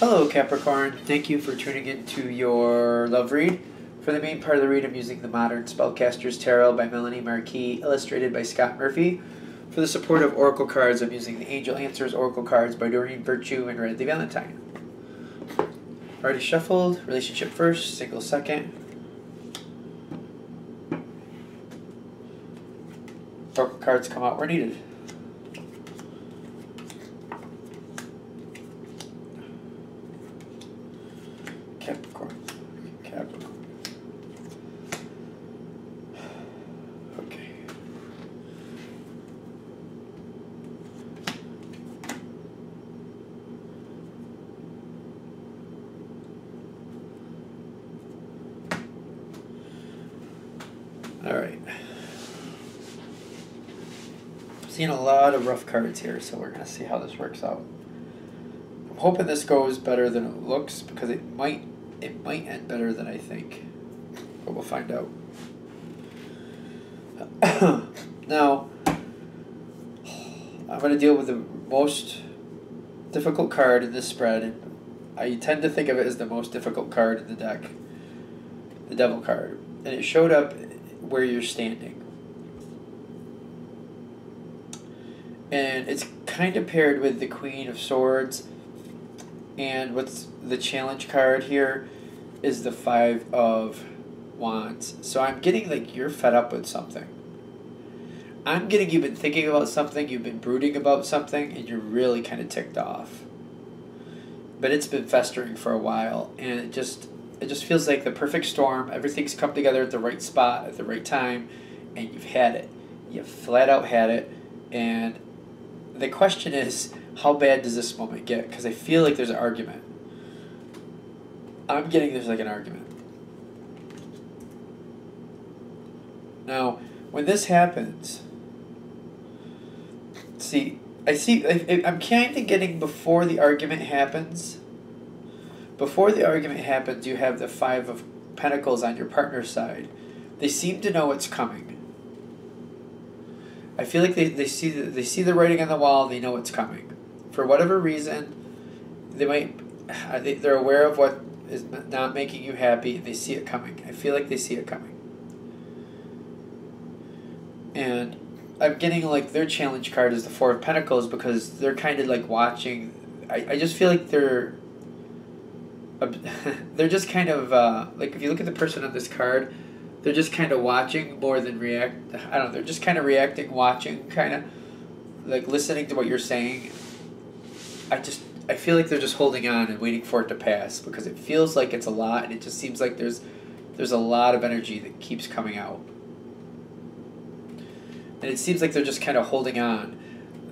Hello Capricorn, thank you for tuning in to your love read. For the main part of the read, I'm using the Modern Spellcaster's Tarot by Melanie Marquis, illustrated by Scott Murphy. For the support of Oracle cards, I'm using the Angel Answers Oracle cards by Doreen Virtue and Redley Valentine. Already shuffled, relationship first, single second. Oracle cards come out where needed. Capricorn. Okay. All right. Seeing a lot of rough cards here, so we're going to see how this works out. I'm hoping this goes better than it looks, because it might end better than I think, but we'll find out. Now, I'm going to deal with the most difficult card in this spread, and I tend to think of it as the most difficult card in the deck, the Devil card, and it showed up where you're standing. And it's kind of paired with the Queen of Swords, and what's the challenge card here is the Five of Wands. So I'm getting like you're fed up with something. I'm getting you've been thinking about something, you've been brooding about something, and you're really kind of ticked off. But it's been festering for a while, and it just feels like the perfect storm. Everything's come together at the right spot at the right time, and you've had it. You've flat out had it, and the question is, how bad does this moment get? Because I feel like there's an argument. I'm getting there's like an argument. Now, when this happens, I'm kind of getting before the argument happens. Before the argument happens, you have the Five of Pentacles on your partner's side. They seem to know it's coming. I feel like they see the writing on the wall. They know it's coming. For whatever reason, they're aware of what is not making you happy. They see it coming. I feel like they see it coming. And I'm getting like their challenge card is the Four of Pentacles, because they're kind of like watching. I just feel like they're just kind of like if you look at the person on this card, they're just kind of watching more than react. I don't know. They're just kind of reacting, watching, kind of like listening to what you're saying. I feel like they're just holding on and waiting for it to pass, because it feels like it's a lot, and it just seems like there's a lot of energy that keeps coming out. And it seems like they're just kind of holding on.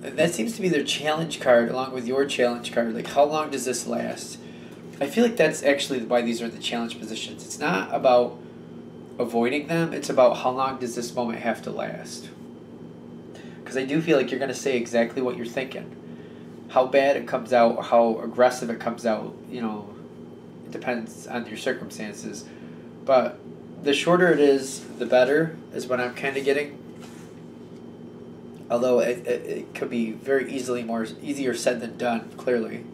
And that seems to be their challenge card along with your challenge card. Like, how long does this last? I feel like that's actually why these are the challenge positions. It's not about avoiding them. It's about how long does this moment have to last. Because I do feel like you're going to say exactly what you're thinking. How bad it comes out, how aggressive it comes out, it depends on your circumstances. But the shorter it is, the better, is what I'm kind of getting. Although it could be very easier said than done, clearly.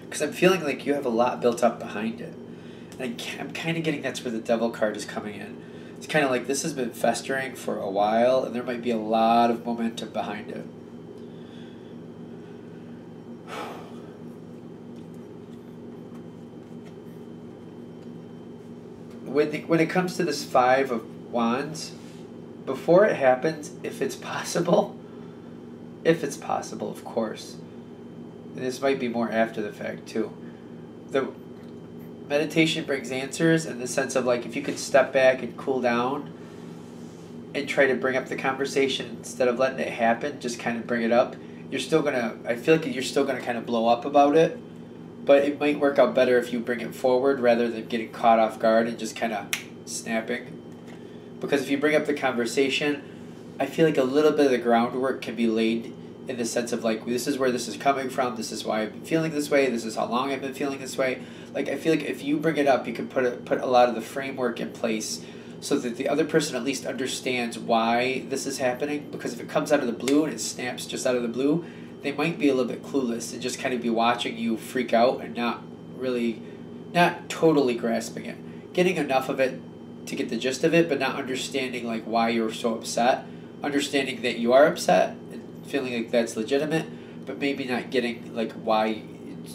Because I'm feeling like you have a lot built up behind it. And I'm kind of getting that's where the Devil card is coming in. It's kind of like this has been festering for a while, and there might be a lot of momentum behind it. When it comes to this Five of Wands, before it happens, if it's possible, of course, and this might be more after the fact too, the meditation brings answers in the sense of like if you could step back and cool down and try to bring up the conversation instead of letting it happen, just kind of bring it up, I feel like you're still gonna kind of blow up about it. But it might work out better if you bring it forward rather than getting caught off guard and just kind of snapping. Because if you bring up the conversation, I feel like a little bit of the groundwork can be laid in the sense of like, this is where this is coming from, this is why I've been feeling this way, this is how long I've been feeling this way. Like, I feel like if you bring it up, you can put a lot of the framework in place so that the other person at least understands why this is happening. Because if it comes out of the blue and it snaps just out of the blue, they might be a little bit clueless and just kind of be watching you freak out and not really, not totally grasping it, getting enough of it to get the gist of it, but not understanding like why you're so upset, understanding that you are upset and feeling like that's legitimate, but maybe not getting like why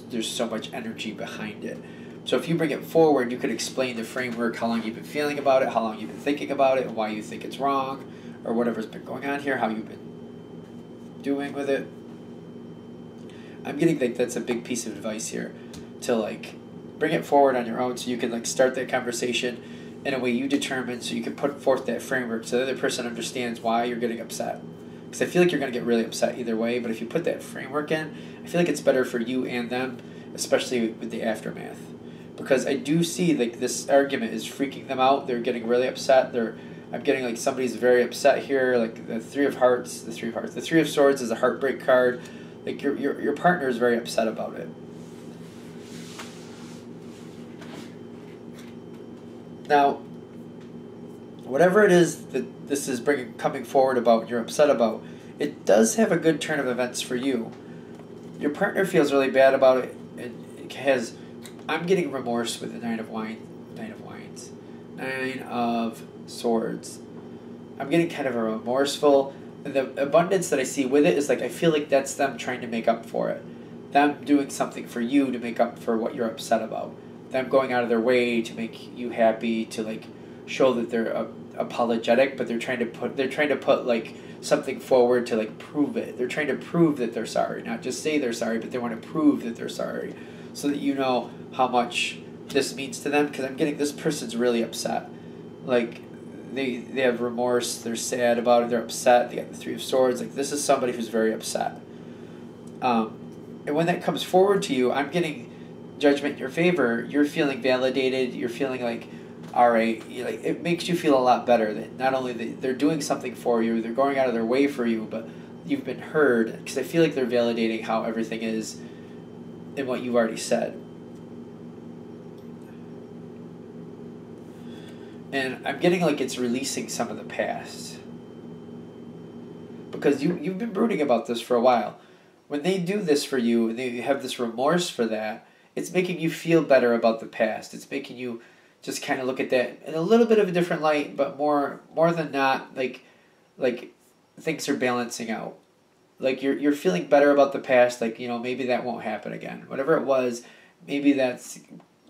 there's so much energy behind it. So if you bring it forward, you could explain the framework, how long you've been feeling about it, how long you've been thinking about it, and why you think it's wrong, or whatever's been going on here, how you've been doing with it. I'm getting like that's a big piece of advice here, to like bring it forward on your own so you can like start that conversation in a way you determine, so you can put forth that framework so the other person understands why you're getting upset. Because I feel like you're going to get really upset either way, but if you put that framework in, I feel like it's better for you and them, especially with the aftermath. Because I do see like this argument is freaking them out. They're getting really upset. I'm getting like somebody's very upset here. Like the Three of Swords is a heartbreak card. Like your partner is very upset about it. Now, whatever it is that this is coming forward about, you're upset about, it does have a good turn of events for you. Your partner feels really bad about it. It has, I'm getting remorse with the Nine of Swords. I'm getting kind of a remorseful. And the abundance that I see with it is like, I feel like that's them trying to make up for it. Them doing something for you to make up for what you're upset about. Them going out of their way to make you happy, to like show that they're apologetic, but they're trying to put like something forward to like prove it. They're trying to prove that they're sorry, not just say they're sorry, but they want to prove that they're sorry, so that you know how much this means to them. Because I'm getting this person's really upset, like they have remorse, they're sad about it, they're upset. They got the Three of Swords. Like this is somebody who's very upset. And when that comes forward to you, I'm getting judgment in your favor. You're feeling validated. You're feeling like, all right, like it makes you feel a lot better that not only they're doing something for you, they're going out of their way for you, but you've been heard. Because I feel like they're validating how everything is and what you've already said. And I'm getting like it's releasing some of the past. Because you've been brooding about this for a while. When they do this for you and they have this remorse for that, it's making you feel better about the past. It's making you just kind of look at that in a little bit of a different light, but more than not, like things are balancing out. Like you're feeling better about the past. Like, you know, maybe that won't happen again. Whatever it was, maybe that's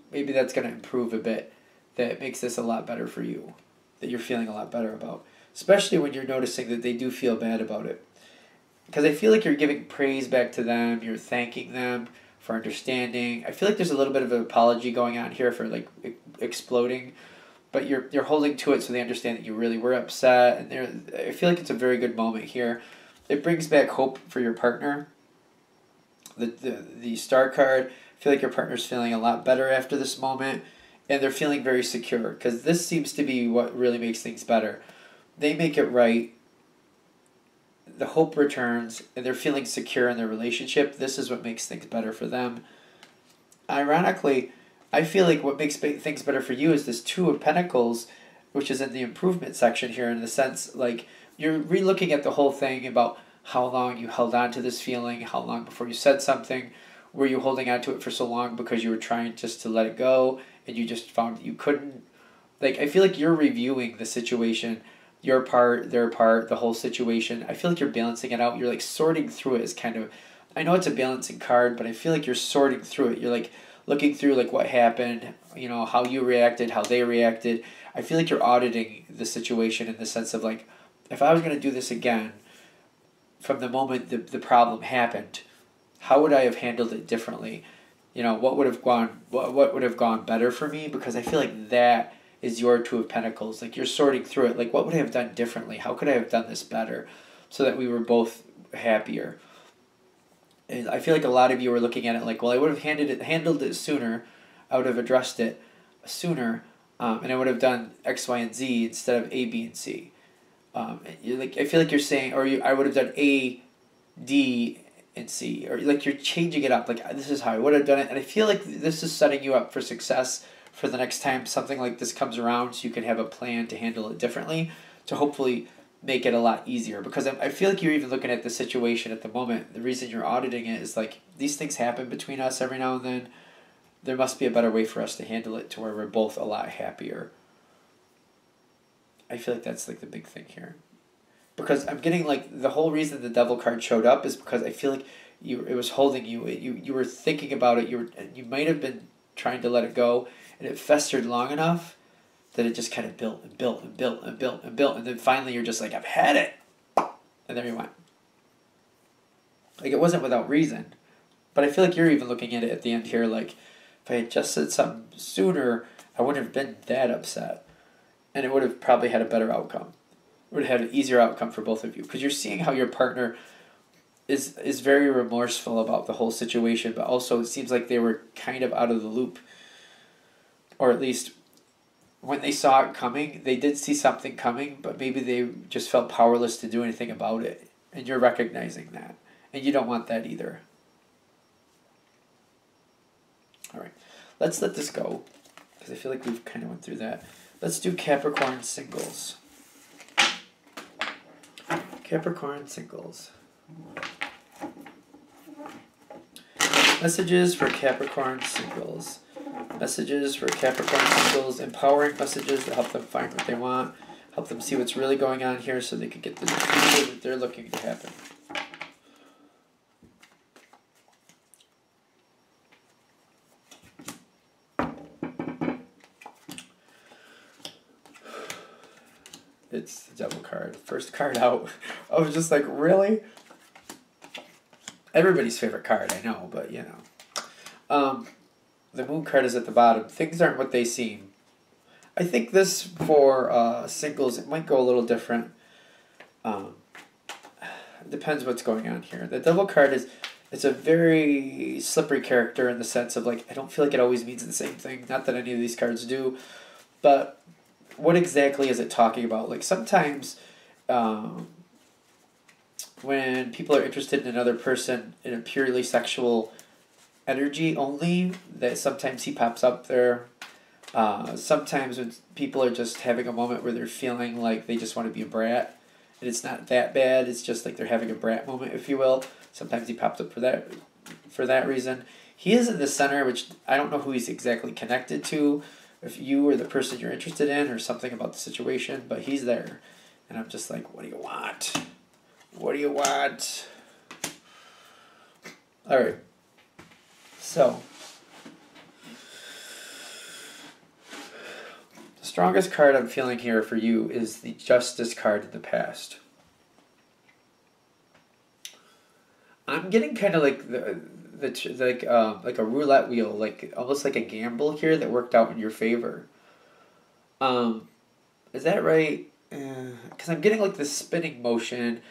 going to improve a bit. That makes this a lot better for you. That you're feeling a lot better about, especially when you're noticing that they do feel bad about it. Because I feel like you're giving praise back to them. You're thanking them for understanding. I feel like there's a little bit of an apology going on here for like exploding, but you're holding to it so they understand that you really were upset. And I feel like it's a very good moment here. It brings back hope for your partner. The Star card, I feel like your partner's feeling a lot better after this moment, and they're feeling very secure, because this seems to be what really makes things better. They make it right. The hope returns, and they're feeling secure in their relationship. This is what makes things better for them. Ironically, I feel like what makes things better for you is this Two of Pentacles, which is in the improvement section here, in the sense like you're re-looking at the whole thing about how long you held on to this feeling, how long before you said something. Were you holding on to it for so long because you were trying just to let it go and you just found that you couldn't? Like, I feel like you're reviewing the situation, your part, their part, the whole situation. I feel like you're balancing it out. You're like sorting through it as kind of, I know it's a balancing card, but I feel like you're sorting through it. You're like looking through like what happened, you know, how you reacted, how they reacted. I feel like you're auditing the situation in the sense of like, if I was going to do this again, from the moment the problem happened, how would I have handled it differently? You know, what would have gone better for me? Because I feel like that is your Two of Pentacles. Like, you're sorting through it. Like, what would I have done differently? How could I have done this better so that we were both happier? And I feel like a lot of you are looking at it like, well, I would have handled it sooner. I would have addressed it sooner, and I would have done X, Y, and Z instead of A, B, and C. I feel like you're saying, I would have done A, D, and C, or like you're changing it up. Like, this is how I would have done it, and I feel like this is setting you up for success for the next time something like this comes around, so you can have a plan to handle it differently, to hopefully make it a lot easier. Because I feel like you're even looking at the situation at the moment. The reason you're auditing it is like, these things happen between us every now and then. there must be a better way for us to handle it to where we're both a lot happier. I feel like that's like the big thing here. Because I'm getting like the whole reason the devil card showed up is because I feel like it was holding you. You were thinking about it. You might have been trying to let it go, and it festered long enough that it just kind of built and built and built and built and built, and then finally you're just like, I've had it, and there you went. Like, it wasn't without reason, but I feel like you're even looking at it at the end here like, if I had just said something sooner, I wouldn't have been that upset, and it would have probably had a better outcome. It would have had an easier outcome for both of you, because you're seeing how your partner is very remorseful about the whole situation, but also it seems like they were kind of out of the loop. Or at least when they saw it coming, they did see something coming, but maybe they just felt powerless to do anything about it. And you're recognizing that. And you don't want that either. All right, let's let this go, because I feel like we've kind of went through that. Let's do Capricorn singles. Capricorn singles. Messages for Capricorn singles. Messages for Capricorn singles. Empowering messages to help them find what they want. Help them see what's really going on here so they can get the future that they're looking to happen. It's the devil card. First card out. I was just like, really? Everybody's favorite card, I know, but you know. The moon card is at the bottom. Things aren't what they seem. I think this for singles, it might go a little different. It depends what's going on here. The devil card it's a very slippery character in the sense of like, I don't feel like it always means the same thing. Not that any of these cards do, but what exactly is it talking about? Like sometimes when people are interested in another person in a purely sexual energy only, that sometimes he pops up there. Sometimes when people are just having a moment where they're feeling like they just want to be a brat, and it's not that bad, it's just like they're having a brat moment, if you will. Sometimes he pops up for that reason. He is in the center, which I don't know who he's exactly connected to, if you or the person you're interested in or something about the situation, but he's there. And I'm just like, what do you want? What do you want? All right. So, the strongest card I'm feeling here for you is the Justice card in the past. I'm getting kind of like like a roulette wheel, like almost like a gamble here that worked out in your favor. Is that right? Because I'm getting like this spinning motion,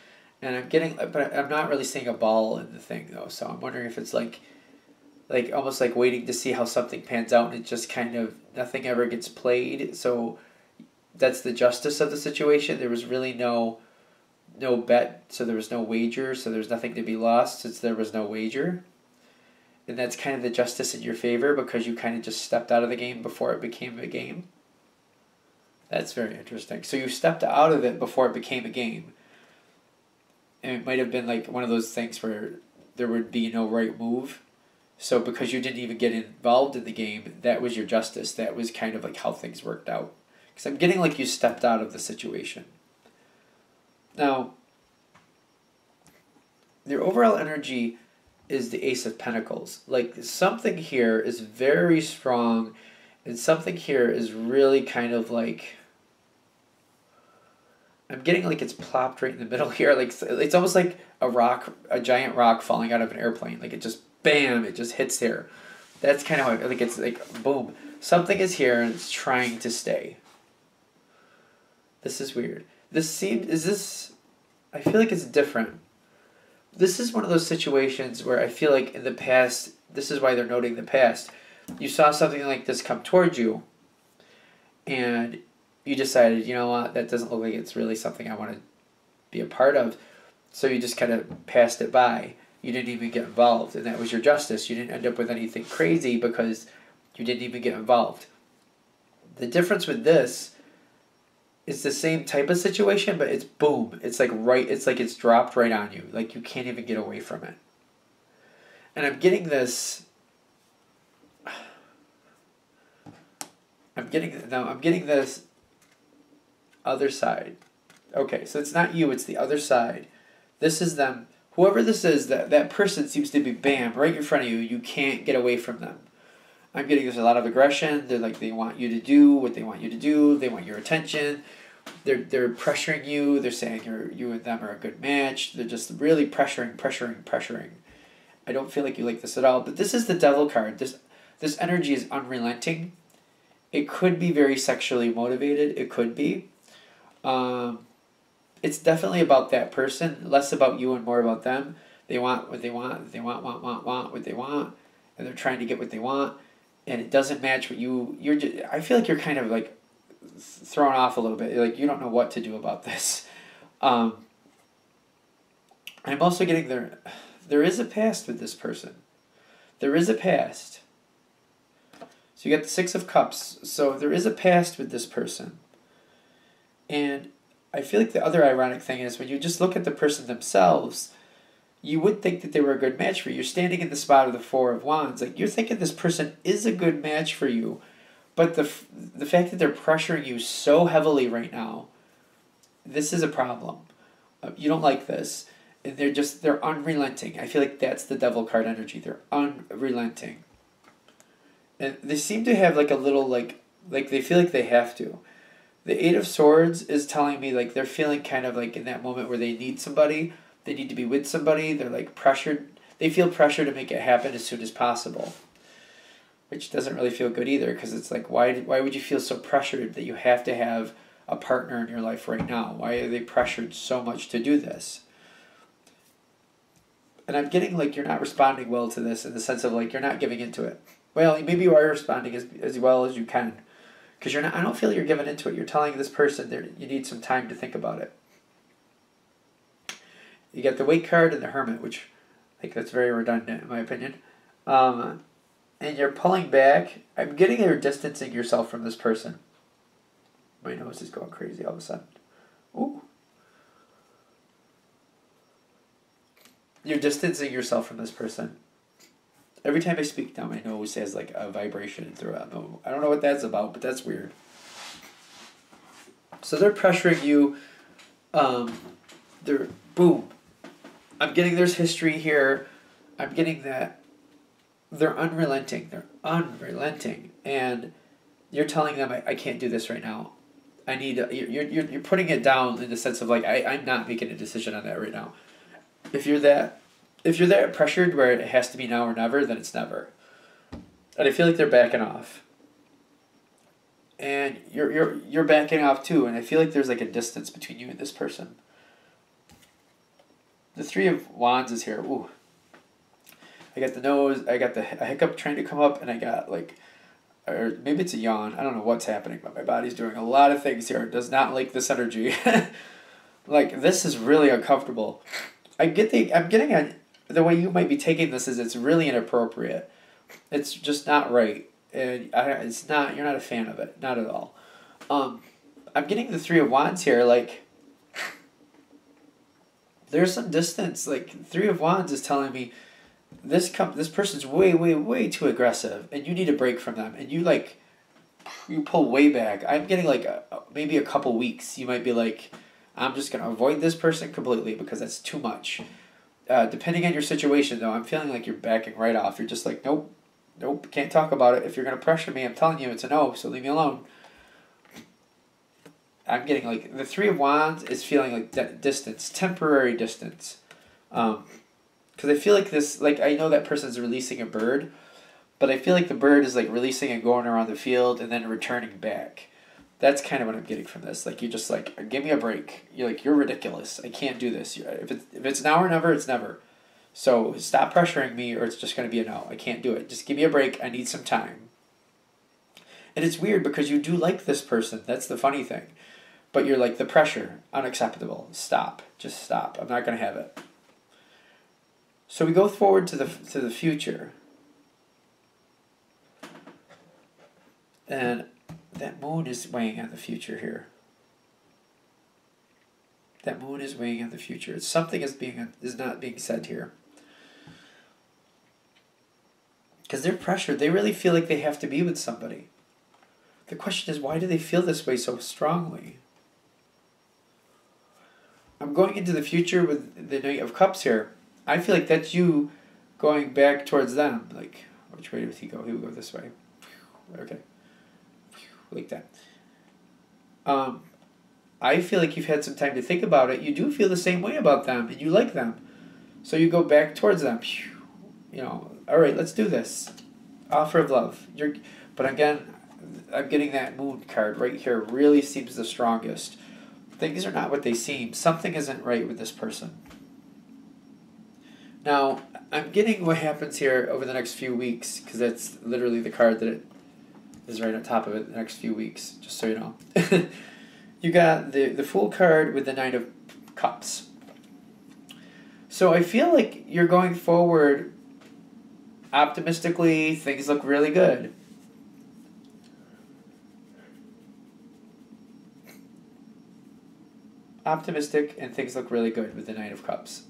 and but I'm not really seeing a ball in the thing though. So I'm wondering if it's like almost like waiting to see how something pans out, and it just kind of nothing ever gets played. So that's the justice of the situation. There was really no bet, so there was no wager, so there's nothing to be lost since there was no wager. And that's kind of the justice in your favor because you kind of just stepped out of the game before it became a game. That's very interesting. So you stepped out of it before it became a game. And it might have been like one of those things where there would be no right move. So because you didn't even get involved in the game, that was your justice. That was kind of like how things worked out. Because I'm getting like you stepped out of the situation. Now, your overall energy is the Ace of Pentacles. Like something here is very strong, and something here is really kind of like, I'm getting like it's plopped right in the middle here. Like it's almost like a giant rock falling out of an airplane. Like it just, bam, it just hits here. That's kind of how I think it's like, boom. Something is here and it's trying to stay. This is weird. I feel like it's different. This is one of those situations where I feel like in the past, this is why they're noting the past, you saw something like this come towards you, and you decided, you know what, that doesn't look like it's really something I want to be a part of, so you just kind of passed it by. You didn't even get involved, and that was your justice. You didn't end up with anything crazy because you didn't even get involved. The difference with this, it's the same type of situation, but it's boom. It's like it's dropped right on you. Like you can't even get away from it. And I'm getting this, I'm getting this other side. Okay, so it's not you, it's the other side. This is them. Whoever this is, that person seems to be bam, right in front of you. You can't get away from them. I'm getting there's a lot of aggression. They're like they want you to do what they want you to do. They want your attention. They're pressuring you. They're saying you and them are a good match. They're just really pressuring. I don't feel like you like this at all. But this is the Devil card. This energy is unrelenting. It could be very sexually motivated. It could be. It's definitely about that person, less about you and more about them. They want what they want. They want what they want, and they're trying to get what they want, and it doesn't match what you're. Just, I feel like you're kind of like thrown off a little bit. Like you don't know what to do about this. I'm also getting there is a past with this person. There is a past. So you got the Six of Cups. So there is a past with this person. And I feel like the other ironic thing is when you just look at the person themselves, you would think that they were a good match for you. You're standing in the spot of the Four of Wands. Like you're thinking this person is a good match for you. But the fact that they're pressuring you so heavily right now, this is a problem. You don't like this. And they're unrelenting. I feel like that's the Devil card energy. They're unrelenting. And they seem to have like a little like they feel like they have to. The Eight of Swords is telling me like they're feeling kind of like in that moment where they need somebody. They need to be with somebody. They're like pressured. They feel pressure to make it happen as soon as possible. Which doesn't really feel good either because it's like why would you feel so pressured that you have to have a partner in your life right now? Why are they pressured so much to do this? And I'm getting like you're not responding well to this in the sense of like you're not giving into it. Well, maybe you are responding as well as you can. Because you're not. I don't feel you're giving into it. You're telling this person you need some time to think about it. You get the Weight card and the Hermit, which I think that's very redundant in my opinion. And you're pulling back. I'm getting you're distancing yourself from this person. My nose is going crazy all of a sudden. Ooh. You're distancing yourself from this person. Every time I speak now, my nose has like a vibration through it. I don't know what that's about, but that's weird. So they're pressuring you. They're boom. I'm getting there's history here. I'm getting that they're unrelenting. They're unrelenting, and you're telling them I can't do this right now. I need you're putting it down in the sense of like I'm not making a decision on that right now. If you're that pressured where it has to be now or never, then it's never. And I feel like they're backing off. And you're backing off too, and I feel like there's like a distance between you and this person. The Three of Wands is here. Ooh. I got the nose, I got a hiccup trying to come up, and I got like, or maybe it's a yawn. I don't know what's happening, but my body's doing a lot of things here. It does not like this energy. Like, this is really uncomfortable. I'm getting the way you might be taking this is it's really inappropriate. It's just not right. And you're not a fan of it. Not at all. I'm getting the Three of Wands here, like, there's some distance. Like, Three of Wands is telling me this person's way too aggressive, and you need a break from them, and you pull way back. I'm getting like maybe a couple weeks. You might be like, I'm just gonna avoid this person completely because that's too much. Depending on your situation, though, I'm feeling like you're backing right off. You're just like, nope, can't talk about it. If you're gonna pressure me, I'm telling you it's a no. So leave me alone. I'm getting like the Three of Wands is feeling like distance, temporary distance. Because I feel like this, like, I know that person's releasing a bird, but I feel like the bird is like releasing and going around the field and then returning back. That's kind of what I'm getting from this. Like, you're just like, give me a break. You're like, you're ridiculous. I can't do this. If it's now or never, it's never. So stop pressuring me, or it's just going to be a no. I can't do it. Just give me a break. I need some time. And it's weird because you do like this person. That's the funny thing. But you're like, the pressure, unacceptable. Stop. Just stop. I'm not going to have it. So we go forward to the future. And that moon is weighing on the future here. That moon is weighing on the future. Something is not being said here. Because they're pressured. They really feel like they have to be with somebody. The question is, why do they feel this way so strongly? I'm going into the future with the Knight of Cups here. I feel like that's you going back towards them. Like, which way does he go? He would go this way. Okay. Like that. I feel like you've had some time to think about it. You do feel the same way about them, and you like them. So you go back towards them. You know, all right, let's do this. Offer of love. But again, I'm getting that Moon card right here. Really seems the strongest. Things are not what they seem. Something isn't right with this person. Now, I'm getting what happens here over the next few weeks, because that's literally the card that is right on top of it, the next few weeks, just so you know. You got the Fool card with the Knight of Cups. So I feel like you're going forward optimistically. Things look really good. Optimistic, and things look really good with the Knight of Cups.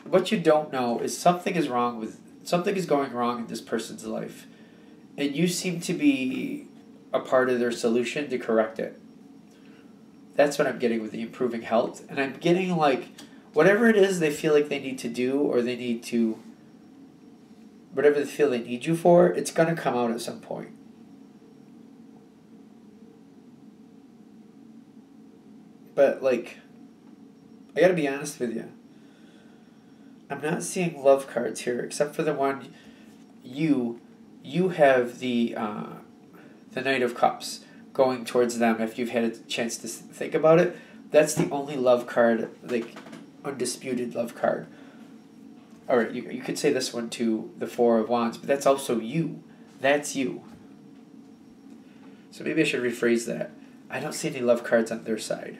What you don't know is something is going wrong in this person's life, and you seem to be a part of their solution to correct it. That's what I'm getting with the improving health, and I'm getting like whatever it is they feel like they need to do, or they need to, whatever they feel they need you for, it's gonna come out at some point. But like, I gotta be honest with you. I'm not seeing love cards here, except for the one you have the Knight of Cups going towards them. If you've had a chance to think about it, that's the only love card, like undisputed love card. All right, you could say this one too, the Four of Wands, but that's also you. That's you. So maybe I should rephrase that. I don't see any love cards on their side,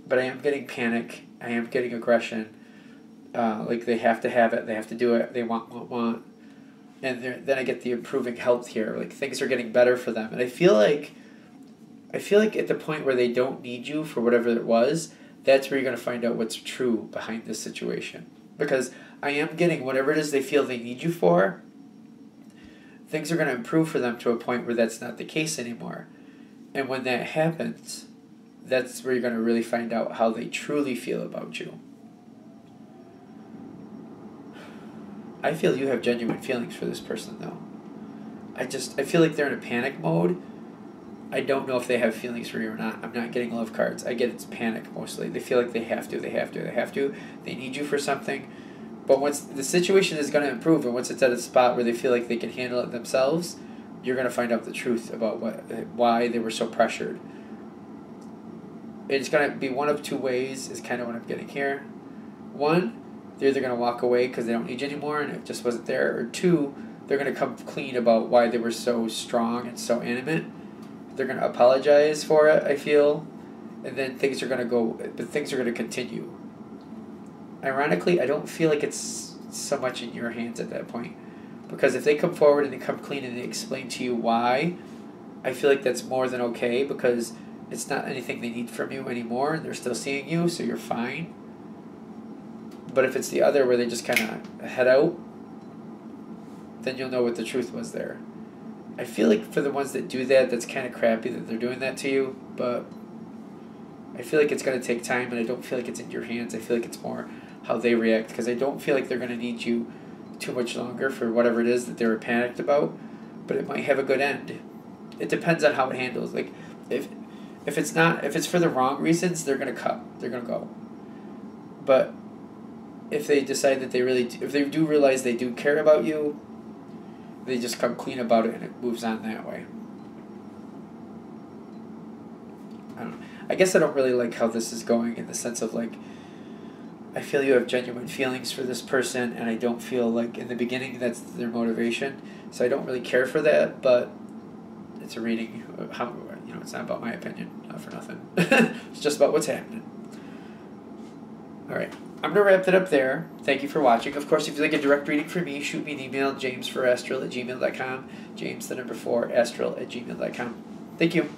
but I am getting panic. I am getting aggression. Like they have to have it. They have to do it. They want. And then I get the improving health here. Like things are getting better for them. And I feel like at the point where they don't need you for whatever it was, that's where you're going to find out what's true behind this situation. Because I am getting whatever it is they feel they need you for, things are going to improve for them to a point where that's not the case anymore. And when that happens, that's where you're going to really find out how they truly feel about you. I feel you have genuine feelings for this person, though. I feel like they're in a panic mode. I don't know if they have feelings for you or not. I'm not getting love cards. I get it's panic mostly. They feel like they have to. They need you for something. But once the situation is going to improve, and once it's at a spot where they feel like they can handle it themselves, you're going to find out the truth about why they were so pressured. It's going to be one of two ways is kind of what I'm getting here. One, they're either going to walk away because they don't need you anymore and it just wasn't there. Or two, they're going to come clean about why they were so strong and so intimate. They're going to apologize for it, I feel. And then things are going to continue. Ironically, I don't feel like it's so much in your hands at that point. Because if they come forward and they come clean and they explain to you why, I feel like that's more than okay because it's not anything they need from you anymore and they're still seeing you, so you're fine. But if it's the other where they just kind of head out, then you'll know what the truth was there. I feel like for the ones that do that, that's kind of crappy that they're doing that to you, but I feel like it's going to take time and I don't feel like it's in your hands. I feel like it's more how they react because I don't feel like they're going to need you too much longer for whatever it is that they were panicked about, but it might have a good end. It depends on how it handles. Like if it's for the wrong reasons, they're going to cut. They're going to go. But if they decide that if they do realize they do care about you, they just come clean about it and it moves on that way. I don't know. I guess I don't really like how this is going in the sense of like, I feel you have genuine feelings for this person and I don't feel like in the beginning that's their motivation. So I don't really care for that, but it's a reading. It's not about my opinion, not for nothing. It's just about what's happening. All right. I'm going to wrap it up there. Thank you for watching. Of course, if you'd like a direct reading from me, shoot me an email, james4astral@gmail.com. James, the number 4, astral@gmail.com. Thank you.